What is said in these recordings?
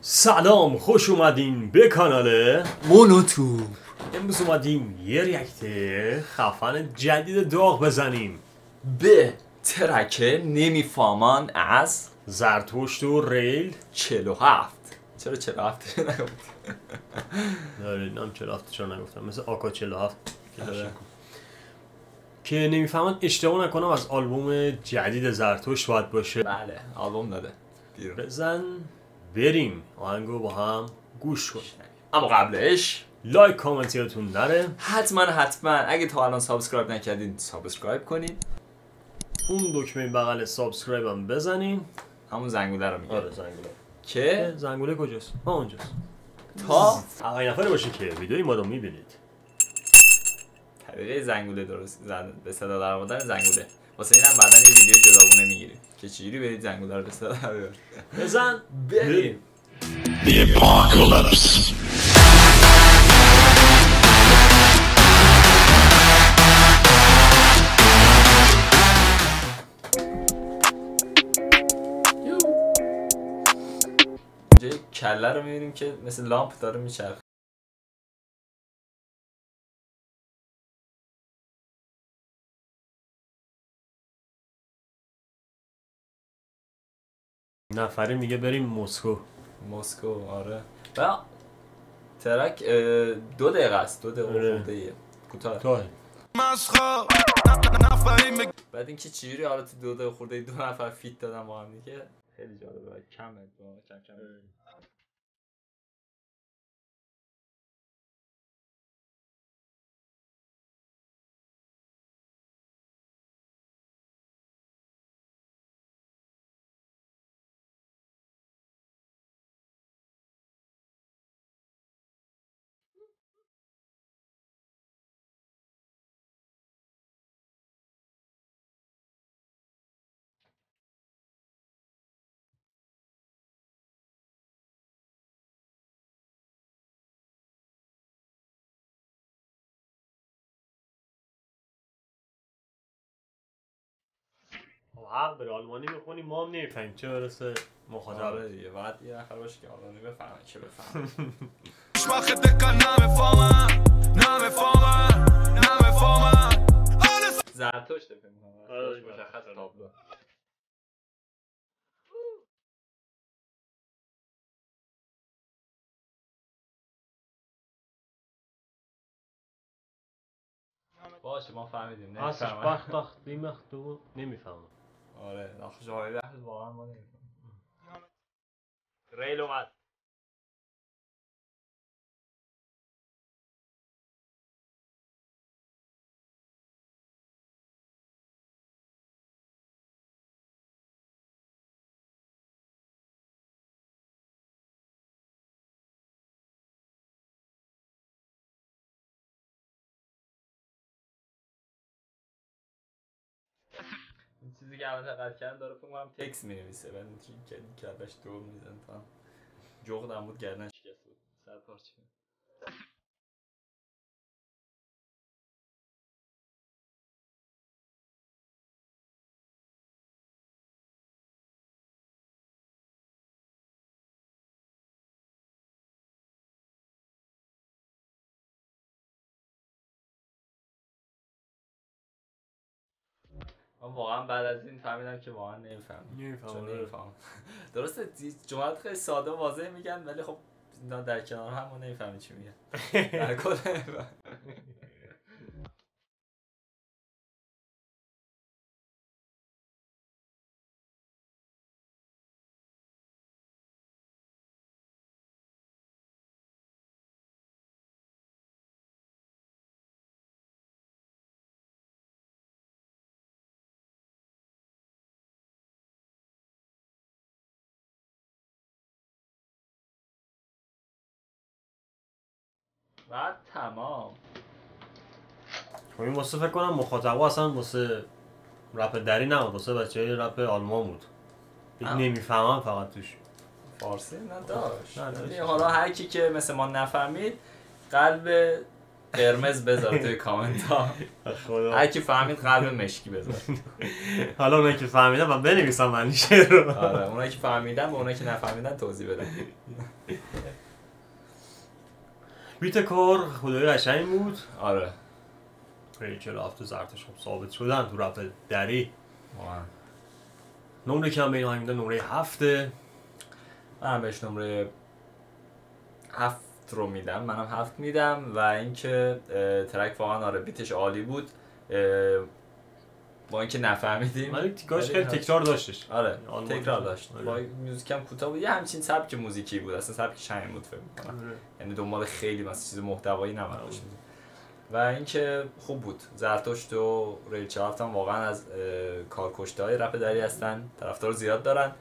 سلام، خوش اومدین به کانال مونوتوب. امروز اومدیم یه ریاکت خفن جدید داغ بزنیم به ترک نمیفهمان از زرتشت و ریل 47. چرا 47 نگفتی؟ نام 47 چرا نگفتم، مثل آکا 47 که نمیفهمن اشتباه نکنم از آلبوم جدید زرتشت باید باشه. بله آلبوم داده بیرون. بزن بریم آهنگو با هم گوش کنیم، اما قبلش لایک کامنت یادتون نره. حتما اگه تا الان سابسکرایب نکردین سابسکرایب کنین، اون دکمه بغل سابسکرایب هم بزنین، همون زنگوله رو میگه. آره زنگوله. که زنگوله کجاست؟ اونجاست. تا اولین نفره باشه که ویدیوی ما رو میبینید. طریقه زنگوله درست به صدا در آوردن زنگوله. واسه اینم بعداً یه ویدیو جداگونه میگیریم که چجوری برید زنگوله رو به صدا در بیارید. بزن بریم. The apocalypse. اینجا کله رو میبینیم که مثل لامپ داره میچرخه. نفره میگه بریم مسکو. مسکو آره. و ترک 2 دقیقه است. 2 دقیقه خورده ایه کوتاه. بعد اینکه چجوری حالا تو 2 دقیقه خورده 2 نفر فیت دادن با هم دیگه خیلی جالبه. کم حق داره، آلمانی میخونی ما هم نمیفهمیم، چه برسه مخاطب. آره دیگه باید یه نفر باشه که آلمانی بفهمه که بفهمه. زرتشت فکر می‌کنم. آره مشخص تابلو. باشه ما فهمیدیم. هستش بخت بیمخت و نمیفهمم. آره نخش های لحظه واقعا ما نمیفهمیم. ریل اومد. این چیزی که الان دقت کردم داره فکر کنم تکست می‌نویسه بعد اینجوری که کلش دور میزنه تا جغدم بود گردن شکست بود. صد پارچه. من واقعا بعد از این فهمیدم که واقعا نمیفهمم. درسته جملات خیلی ساده و واضح میگن ولی خب در کنار هم ما نمیفهمیم چی میگن. در کل بعد تمام. خب این واسه فکر کنم مخاطبا اصلا واسه رپ دری نبود، واسه بچه‌های رپ آلمان بود. نمیفهمم فقط توش فارسی نداشت. نه حالا هر کی که مثل ما نفهمید قلب قرمز بذار توی کامنت ها. هر کی فهمید قلب مشکی بذار. حالا اونایی که فهمیدن من بنویسم معنی شعر رو. آره اونایی که فهمیدن به اونایی که نفهمیدن توضیح بدن. بیت کار خدای قشنگ بود. آره. ریچل هفته زرتش خب ثابت شدن تو رپ دری. واقعا. نمره که هم به اینا میدن نمره 7. من بهش نمره 7 رو میدم. منم 7 میدم و اینکه ترک واقعا آره بیتش عالی بود. با اینکه نفهمیدیم ولی تیکاش خیلی تکرار داشتش. آره تکرار داشت. با موزیک هم کوتاه بود. یه همچین سبک موزیکی بود. اصلا سبکش همین بود فکر می‌کنم. یعنی دنبال خیلی مثلا چیز محتوایی نبود. و اینکه خوب بود. زرتشت و ریچل هم واقعا از کارکشته‌های رپ دری هستن. طرفدار زیاد دارن.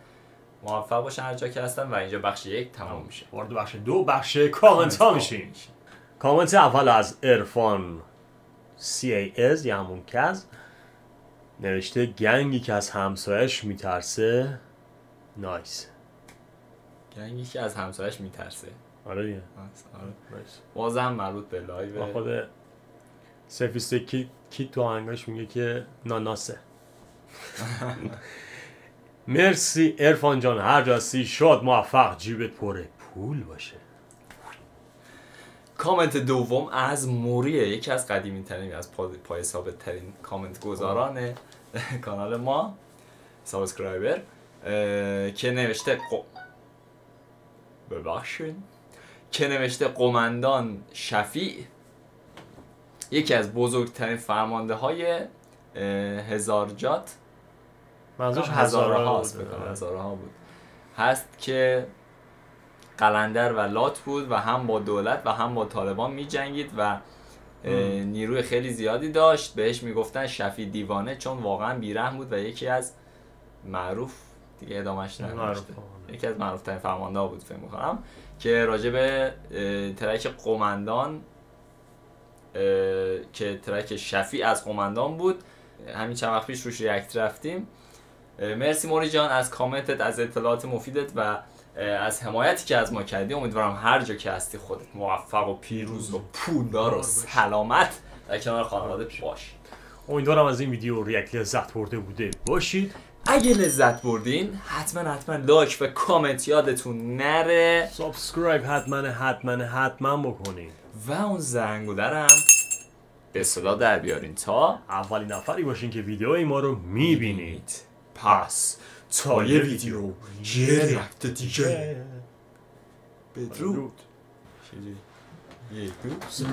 موفق باشن هر جا که هستن و اینجا بخش 1 تمام میشه. وارد بخش 2 بخش کامنت ها میشیم. کامنت اول از عرفان CAS یا همون کز نوشته گنگی که از همسایش میترسه. نایس. گنگی که از همسایش میترسه. آره دیگه. آره. بازم مربوط به لایو. با خود سفیسته کی تو آهنگاش میگه که ناناسه. مرسی عرفان جان هر جا هستی شاد موفق جیبت پره پول باشه. کامنت دوم از موریه یکی از قدیمی ترین از پای ثابت ترین کامنت گذاران کانال ما سابسکرایبر که نوشته قماندان شفیع یکی از بزرگترین فرمانده های هزارجات منظورش هزارها بود هست که قلندر و لات بود و هم با دولت و هم با طالبان می جنگید و نیروی خیلی زیادی داشت. بهش میگفتن شفیع دیوانه چون واقعا بیرحم بود و یکی از معروف دیگه ادامهش نداشته یکی از معروف ترین فرمانده ها بود فکر می‌کنم که راجع به ترک قماندان که ترک شفیع از قماندان بود همین چند وقت پیش روش ریاکت رفتیم. مرسی موری جان از کامنتت از اطلاعات مفیدت و از حمایتی که از ما کردی. امیدوارم هر جا که هستی خودت موفق و پیروز و پولدار و سلامت در کنار خانواده باشی. امیدوارم از این ویدیو ریاکت لذت برده بوده باشید. اگه لذت بردین حتما لایک و کامنت یادتون نره. سابسکرایب حتما بکنین و اون زنگو درم به صدا در بیارین تا اولین نفری باشین که ویدیوی ما رو میبینید. پس تا یه ویدیو یه ریاکت دیگه بدرود. 1 2 3